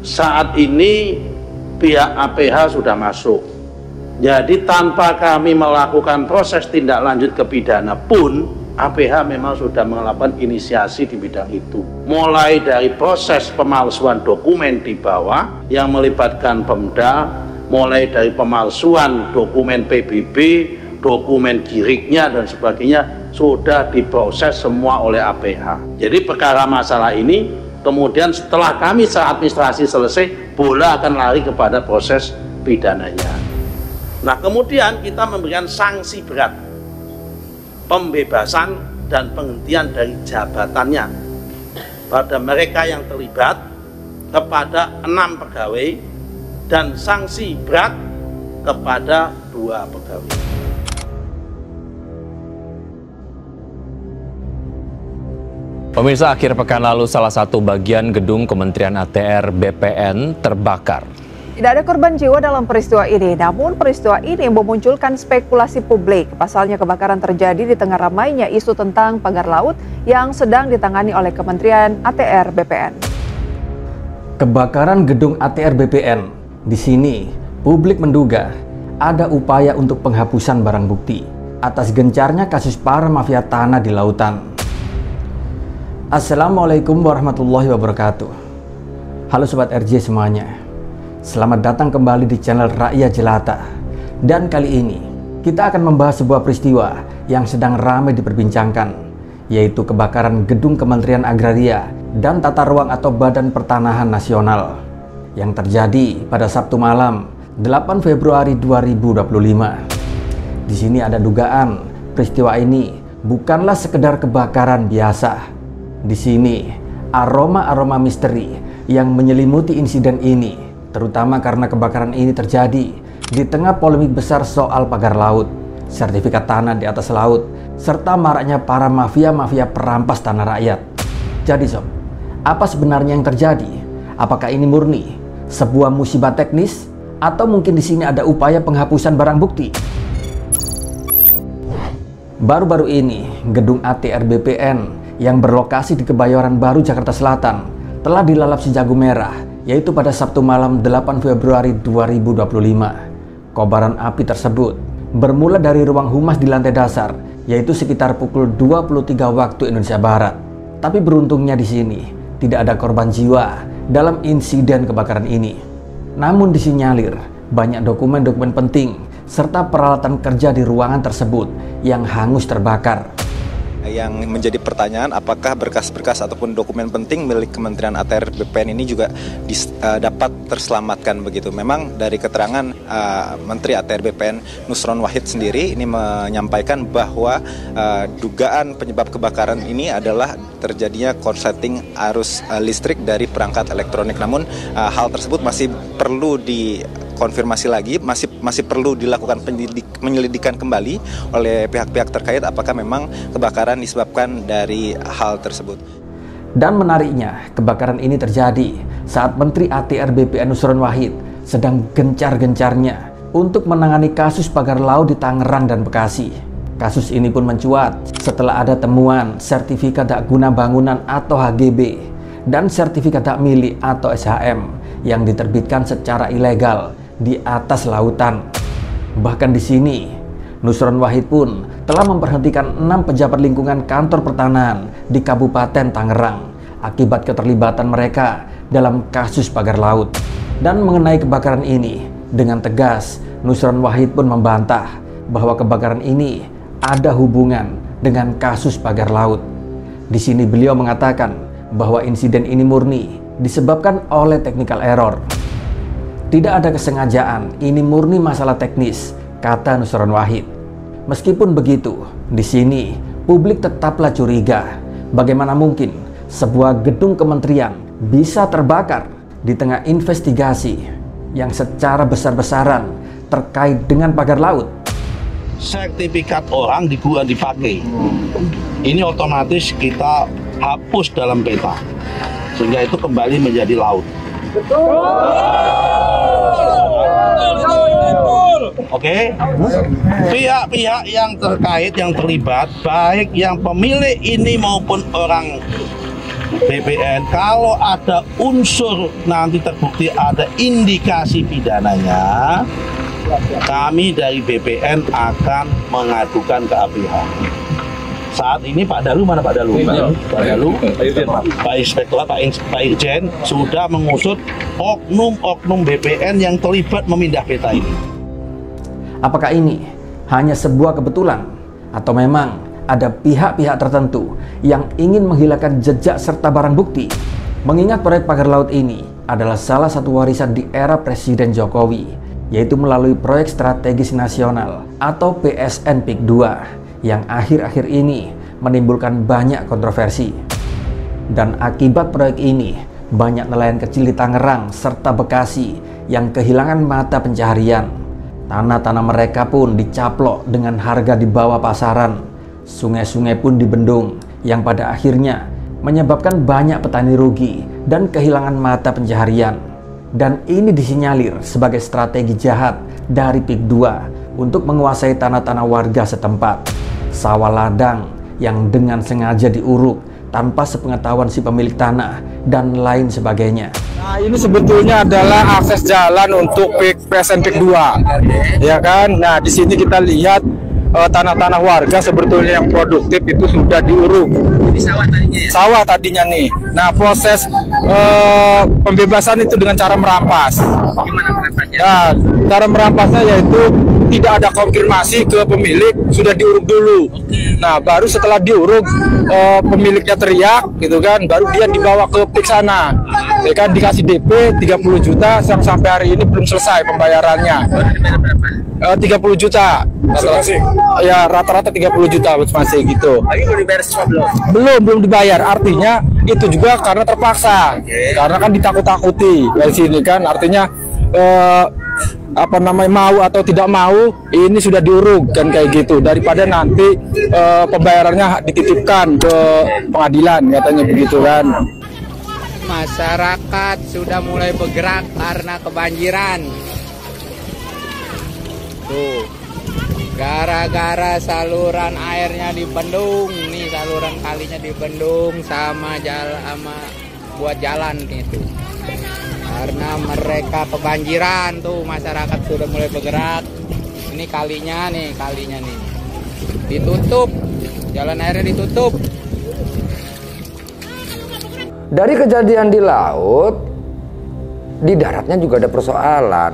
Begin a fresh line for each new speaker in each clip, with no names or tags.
saat ini pihak APH sudah masuk. Jadi tanpa kami melakukan proses tindak lanjut ke pidana pun, APH memang sudah melakukan inisiasi di bidang itu. Mulai dari proses pemalsuan dokumen di bawah yang melibatkan Pemda, mulai dari pemalsuan dokumen PBB, dokumen kiriknya dan sebagainya sudah diproses semua oleh APH. Jadi perkara masalah ini kemudian setelah kami secara administrasi selesai, bola akan lari kepada proses pidananya. Nah, kemudian kita memberikan sanksi berat, pembebasan dan penghentian dari jabatannya pada mereka yang terlibat kepada 6 pegawai dan sanksi berat kepada 2 pegawai.
Pemirsa, akhir pekan lalu salah satu bagian gedung Kementerian ATR BPN terbakar.
Tidak ada korban jiwa dalam peristiwa ini, namun peristiwa ini memunculkan spekulasi publik. Pasalnya kebakaran terjadi di tengah ramainya isu tentang pagar laut yang sedang ditangani oleh Kementerian ATR BPN.
Kebakaran gedung ATR BPN. Di sini, publik menduga ada upaya untuk penghapusan barang bukti atas gencarnya kasus para mafia tanah di lautan. Assalamualaikum warahmatullahi wabarakatuh. Halo Sobat RJ semuanya. Selamat datang kembali di channel Rakyat Jelata. Dan kali ini kita akan membahas sebuah peristiwa yang sedang ramai diperbincangkan, yaitu kebakaran gedung Kementerian Agraria dan Tata Ruang atau Badan Pertanahan Nasional yang terjadi pada Sabtu malam 8 Februari 2025. Di sini ada dugaan peristiwa ini bukanlah sekedar kebakaran biasa. Di sini aroma-aroma misteri yang menyelimuti insiden ini, terutama karena kebakaran ini terjadi di tengah polemik besar soal pagar laut, sertifikat tanah di atas laut, serta maraknya para mafia-mafia perampas tanah rakyat. Jadi Sob, apa sebenarnya yang terjadi? Apakah ini murni sebuah musibah teknis atau mungkin di sini ada upaya penghapusan barang bukti? Baru-baru ini, gedung ATR BPN yang berlokasi di Kebayoran Baru, Jakarta Selatan telah dilalap si jago merah, yaitu pada Sabtu malam 8 Februari 2025. Kobaran api tersebut bermula dari ruang humas di lantai dasar, yaitu sekitar pukul 23 waktu Indonesia Barat. Tapi beruntungnya di sini tidak ada korban jiwa dalam insiden kebakaran ini. Namun disinyalir banyak dokumen-dokumen penting serta peralatan kerja di ruangan tersebut yang hangus terbakar.
Yang menjadi pertanyaan, apakah berkas-berkas ataupun dokumen penting milik Kementerian ATR BPN ini juga dapat terselamatkan begitu. Memang dari keterangan Menteri ATR BPN Nusron Wahid sendiri ini menyampaikan bahwa dugaan penyebab kebakaran ini adalah terjadinya korsleting arus listrik dari perangkat elektronik. Namun hal tersebut masih perlu dikonfirmasi lagi, masih perlu dilakukan penyelidikan kembali oleh pihak-pihak terkait apakah memang kebakaran disebabkan dari hal tersebut.
Dan menariknya, kebakaran ini terjadi saat Menteri ATR BPN Nusron Wahid sedang gencar-gencarnya untuk menangani kasus pagar laut di Tangerang dan Bekasi. Kasus ini pun mencuat setelah ada temuan sertifikat hak guna bangunan atau HGB dan sertifikat hak milik atau SHM yang diterbitkan secara ilegal di atas lautan. Bahkan di sini, Nusron Wahid pun telah memberhentikan 6 pejabat lingkungan kantor pertanahan di Kabupaten Tangerang akibat keterlibatan mereka dalam kasus pagar laut. Dan mengenai kebakaran ini, dengan tegas Nusron Wahid pun membantah bahwa kebakaran ini ada hubungan dengan kasus pagar laut. Di sini beliau mengatakan bahwa insiden ini murni disebabkan oleh technical error. Tidak ada kesengajaan, ini murni masalah teknis, kata Nusron Wahid. Meskipun begitu, di sini publik tetaplah curiga. Bagaimana mungkin sebuah gedung kementerian bisa terbakar di tengah investigasi yang secara besar-besaran terkait dengan pagar laut?
Sertifikat orang dipakai. Ini otomatis kita hapus dalam peta, sehingga itu kembali menjadi laut. Oke, pihak-pihak yang terkait, yang terlibat, baik yang pemilik ini maupun orang BPN, kalau ada unsur nanti terbukti ada indikasi pidananya, kami dari BPN akan mengadukan ke APH. Saat ini Pak Dalu mana Pak Dalu? Pak Dalu, Pak Inspektorat, Pak Irjen sudah mengusut oknum-oknum BPN yang terlibat memindah peta ini.
Apakah ini hanya sebuah kebetulan atau memang ada pihak-pihak tertentu yang ingin menghilangkan jejak serta barang bukti? Mengingat proyek pagar laut ini adalah salah satu warisan di era Presiden Jokowi, yaitu melalui proyek strategis nasional atau PSN PIK 2 yang akhir-akhir ini menimbulkan banyak kontroversi. Dan akibat proyek ini, banyak nelayan kecil di Tangerang serta Bekasi yang kehilangan mata pencaharian. Tanah-tanah mereka pun dicaplok dengan harga di bawah pasaran. Sungai-sungai pun dibendung yang pada akhirnya menyebabkan banyak petani rugi dan kehilangan mata pencaharian. Dan ini disinyalir sebagai strategi jahat dari PIK 2 untuk menguasai tanah-tanah warga setempat. Sawah ladang yang dengan sengaja diuruk tanpa sepengetahuan si pemilik tanah dan lain sebagainya.
Nah, ini sebetulnya adalah akses jalan untuk PSN PIK 2, ya kan? Nah, di sini kita lihat tanah-tanah warga sebetulnya yang produktif itu sudah diuruk. Di sawah tadinya nih. Nah, proses pembebasan itu dengan cara merampas. Gimana merampasnya? Nah, cara merampasnya yaitu tidak ada konfirmasi ke pemilik, sudah diuruk dulu. Nah, baru setelah diuruk pemiliknya teriak gitu kan, baru dia dibawa ke PIK sana. Ya kan, dikasih DP 30 juta yang sampai hari ini belum selesai pembayarannya. 30 juta. Ya, rata-rata 30 juta masih gitu. Tapi belum dibayar semua belum dibayar. Artinya itu juga karena terpaksa. Karena kan ditakut-takuti dari sini kan, artinya mau atau tidak mau ini sudah diuruk kan kayak gitu, daripada nanti pembayarannya dititipkan ke pengadilan katanya begitu kan.
Masyarakat sudah mulai bergerak karena kebanjiran. Tuh, gara-gara saluran airnya dibendung, nih saluran kalinya dibendung sama buat jalan itu. Karena mereka kebanjiran tuh, masyarakat sudah mulai bergerak. Ini kalinya nih ditutup, jalan airnya ditutup.
Dari kejadian di laut, di daratnya juga ada persoalan.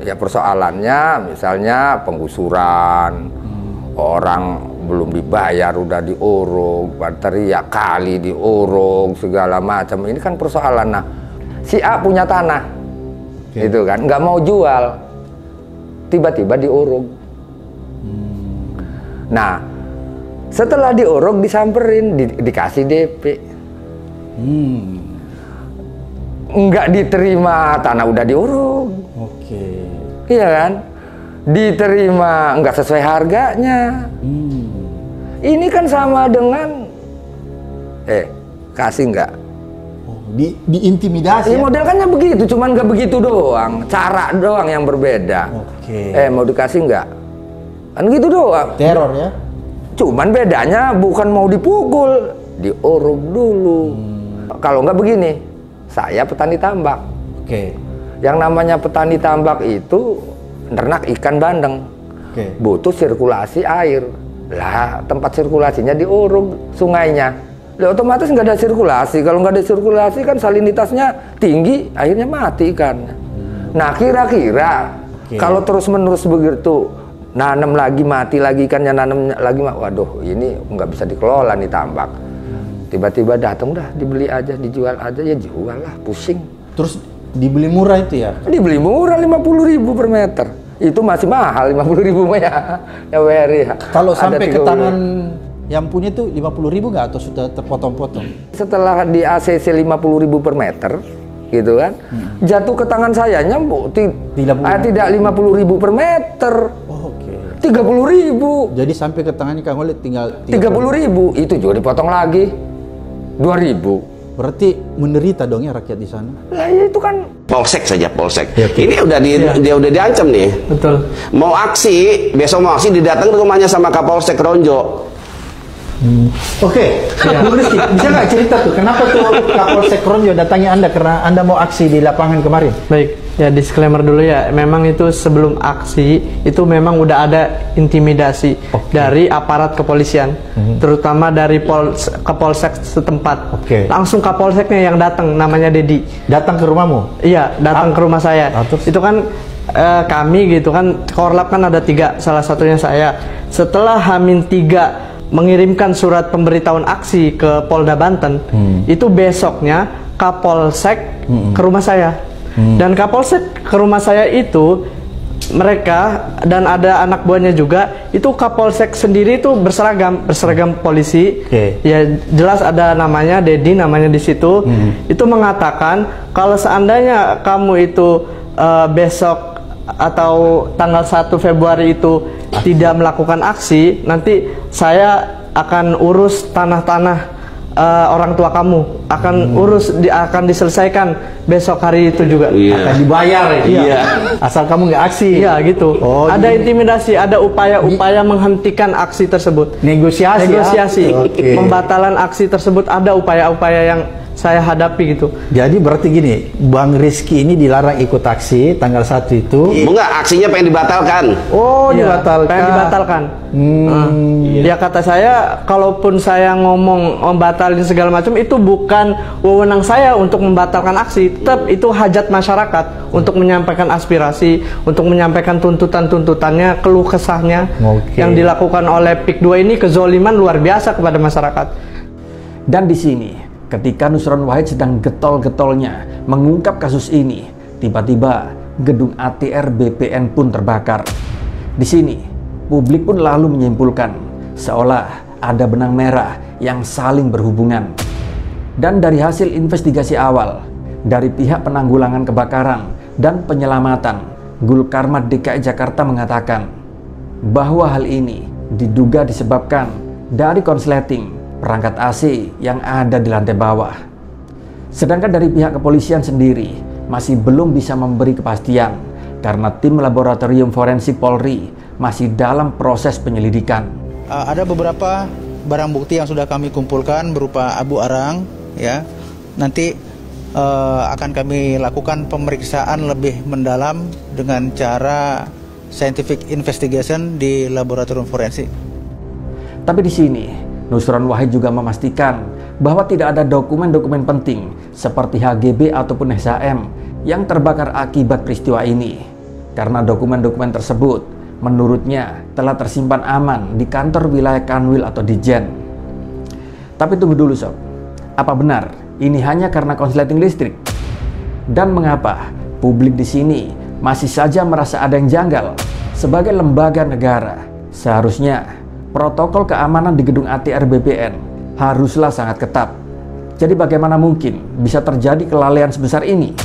Ya, persoalannya misalnya penggusuran, orang belum dibayar udah diuruk, teriak kali diuruk segala macam. Ini kan persoalan. Nah, si A punya tanah, gitu kan, nggak mau jual, tiba-tiba diuruk. Nah, setelah diuruk disamperin, dikasih DP. Nggak diterima, tanah udah diuruk. Iya kan, diterima nggak sesuai harganya. Ini kan sama dengan kasih nggak.
Diintimidasi.
Modelnya begitu, cuman nggak begitu doang, cara doang yang berbeda. Mau dikasih nggak? Kan gitu doang.
Teror ya.
Cuman bedanya bukan mau dipukul, diuruk dulu. Kalau nggak begini, saya petani tambak. Yang namanya petani tambak itu ternak ikan bandeng. Butuh sirkulasi air. Lah, tempat sirkulasinya diuruk sungainya. Otomatis nggak ada sirkulasi. Kalau nggak ada sirkulasi kan salinitasnya tinggi, akhirnya mati ikannya. Nah, kira-kira kalau terus-menerus begitu, nanam lagi mati lagi ikannya, nanam lagi, waduh, ini nggak bisa dikelola nih tambak. Tiba-tiba datang, udah dibeli aja, dijual aja, ya jual lah, pusing.
Terus dibeli murah itu ya?
Dibeli murah 50.000 per meter. Itu masih mahal 50.000 ya WRI.
Kalau sampai ke tangan yang punya itu 50.000 nggak, atau sudah terpotong-potong? Setelah
di ACC 50.000 per meter, gitu kan, jatuh ke tangan sayanya tidak 50.000 per meter. 30.000.
Jadi sampai ke tangannya Kang Holid tinggal
30.000. Itu juga dipotong lagi 2.000.
Berarti menderita dong ya rakyat di sana.
Lah ya itu kan
polsek saja, polsek. Ini udah dia udah diancam nih.
Betul.
Mau aksi, besok mau aksi didatang ke rumahnya sama Kapolsek Ronjo.
Oke. Bung Rizky, bisa nggak cerita tuh kenapa tuh Kapolsek Ronjo datangi Anda karena Anda mau aksi di lapangan kemarin?
Baik, ya disclaimer dulu ya. Memang itu sebelum aksi itu memang udah ada intimidasi dari aparat kepolisian, terutama dari Kapolsek setempat. Langsung Kapolseknya yang datang, namanya Dedi. Datang ke rumahmu? Iya, datang ke rumah saya. Itu kan kami gitu kan, Korlap kan ada 3, salah satunya saya. Setelah H-3 mengirimkan surat pemberitahuan aksi ke Polda Banten, itu besoknya Kapolsek ke rumah saya. Dan Kapolsek ke rumah saya itu mereka dan ada anak buahnya juga, itu Kapolsek sendiri itu berseragam polisi. Ya jelas ada namanya Dedi, namanya di situ. Itu mengatakan kalau seandainya kamu itu besok atau tanggal 1 Februari itu tidak melakukan aksi, nanti saya akan urus tanah-tanah orang tua kamu, akan akan diselesaikan besok hari itu juga.
Akan dibayar ya? Iya. Asal kamu nggak aksi.
Iya gitu. Ada intimidasi, ada upaya menghentikan aksi tersebut. Negosiasi. Pembatalan aksi tersebut, ada upaya-upaya yang saya hadapi gitu.
Jadi berarti gini, Bang Rizky ini dilarang ikut aksi tanggal 1 itu.
Enggak, aksinya pengen dibatalkan.
Dibatalkan.
Pengen dibatalkan. Ya kata saya, kalaupun saya ngomong membatalin segala macam, itu bukan wewenang saya untuk membatalkan aksi. Tetap itu hajat masyarakat untuk menyampaikan aspirasi, untuk menyampaikan tuntutan-tuntutannya, keluh kesahnya yang dilakukan oleh PIK 2 ini kezoliman luar biasa kepada masyarakat.
Dan di sini, ketika Nusron Wahid sedang getol-getolnya mengungkap kasus ini, tiba-tiba gedung ATR BPN pun terbakar. Di sini, publik pun lalu menyimpulkan seolah ada benang merah yang saling berhubungan. Dan dari hasil investigasi awal dari pihak penanggulangan kebakaran dan penyelamatan, Gulkarmat DKI Jakarta mengatakan bahwa hal ini diduga disebabkan dari konsleting perangkat AC yang ada di lantai bawah. Sedangkan dari pihak kepolisian sendiri masih belum bisa memberi kepastian karena tim laboratorium forensik Polri masih dalam proses penyelidikan.
Ada beberapa barang bukti yang sudah kami kumpulkan berupa abu arang, ya. Nanti akan kami lakukan pemeriksaan lebih mendalam dengan cara scientific investigation di laboratorium forensik.
Tapi di sini Nusron Wahid juga memastikan bahwa tidak ada dokumen-dokumen penting seperti HGB ataupun SHM yang terbakar akibat peristiwa ini. Karena dokumen-dokumen tersebut menurutnya telah tersimpan aman di kantor wilayah Kanwil atau Dijen. Tapi tunggu dulu sob, apa benar ini hanya karena konsleting listrik? Dan mengapa publik di sini masih saja merasa ada yang janggal? Sebagai lembaga negara, seharusnya protokol keamanan di gedung ATR BPN haruslah sangat ketat. Jadi bagaimana mungkin bisa terjadi kelalaian sebesar ini?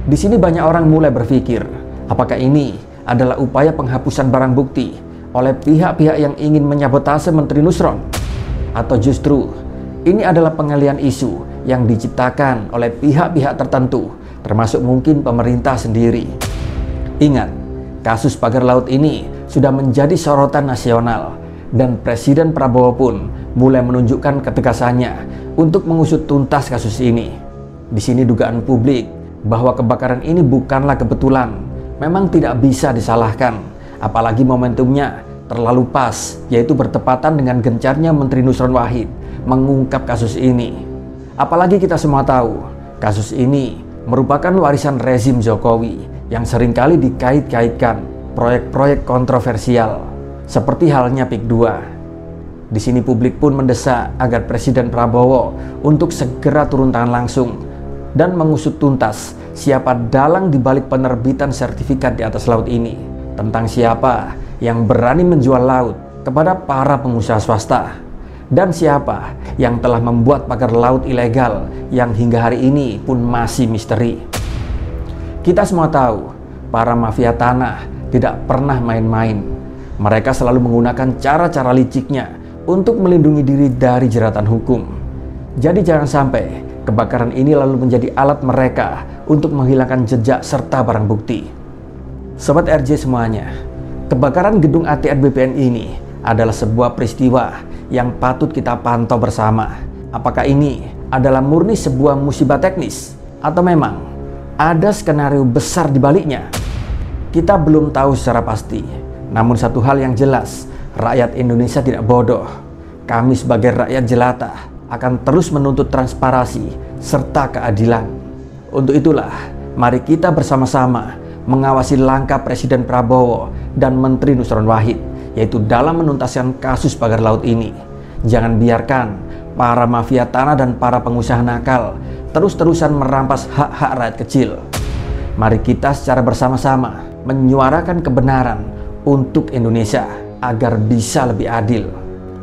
Di sini banyak orang mulai berpikir, apakah ini adalah upaya penghapusan barang bukti oleh pihak-pihak yang ingin menyabotase Menteri Nusron? Atau justru ini adalah pengalihan isu yang diciptakan oleh pihak-pihak tertentu, termasuk mungkin pemerintah sendiri? Ingat, kasus pagar laut ini sudah menjadi sorotan nasional. Dan Presiden Prabowo pun mulai menunjukkan ketegasannya untuk mengusut tuntas kasus ini. Di sini dugaan publik bahwa kebakaran ini bukanlah kebetulan, memang tidak bisa disalahkan. Apalagi momentumnya terlalu pas, yaitu bertepatan dengan gencarnya Menteri Nusron Wahid mengungkap kasus ini. Apalagi kita semua tahu, kasus ini merupakan warisan rezim Jokowi yang seringkali dikait-kaitkan proyek-proyek kontroversial. Seperti halnya PIK 2. Di sini publik pun mendesak agar Presiden Prabowo untuk segera turun tangan langsung dan mengusut tuntas siapa dalang dibalik penerbitan sertifikat di atas laut ini, tentang siapa yang berani menjual laut kepada para pengusaha swasta, dan siapa yang telah membuat pagar laut ilegal yang hingga hari ini pun masih misteri. Kita semua tahu, para mafia tanah tidak pernah main-main. Mereka selalu menggunakan cara-cara liciknya untuk melindungi diri dari jeratan hukum. Jadi jangan sampai kebakaran ini lalu menjadi alat mereka untuk menghilangkan jejak serta barang bukti. Sobat RJ semuanya, kebakaran gedung ATR BPN ini adalah sebuah peristiwa yang patut kita pantau bersama. Apakah ini adalah murni sebuah musibah teknis atau memang ada skenario besar di baliknya? Kita belum tahu secara pasti. Namun satu hal yang jelas, rakyat Indonesia tidak bodoh. Kami sebagai rakyat jelata akan terus menuntut transparansi serta keadilan. Untuk itulah, mari kita bersama-sama mengawasi langkah Presiden Prabowo dan Menteri Nusron Wahid, yaitu dalam menuntaskan kasus pagar laut ini. Jangan biarkan para mafia tanah dan para pengusaha nakal terus-terusan merampas hak-hak rakyat kecil. Mari kita secara bersama-sama menyuarakan kebenaran untuk Indonesia agar bisa lebih adil.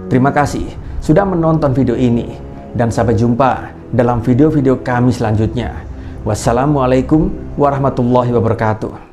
Terima kasih sudah menonton video ini dan sampai jumpa dalam video-video kami selanjutnya. Wassalamualaikum warahmatullahi wabarakatuh.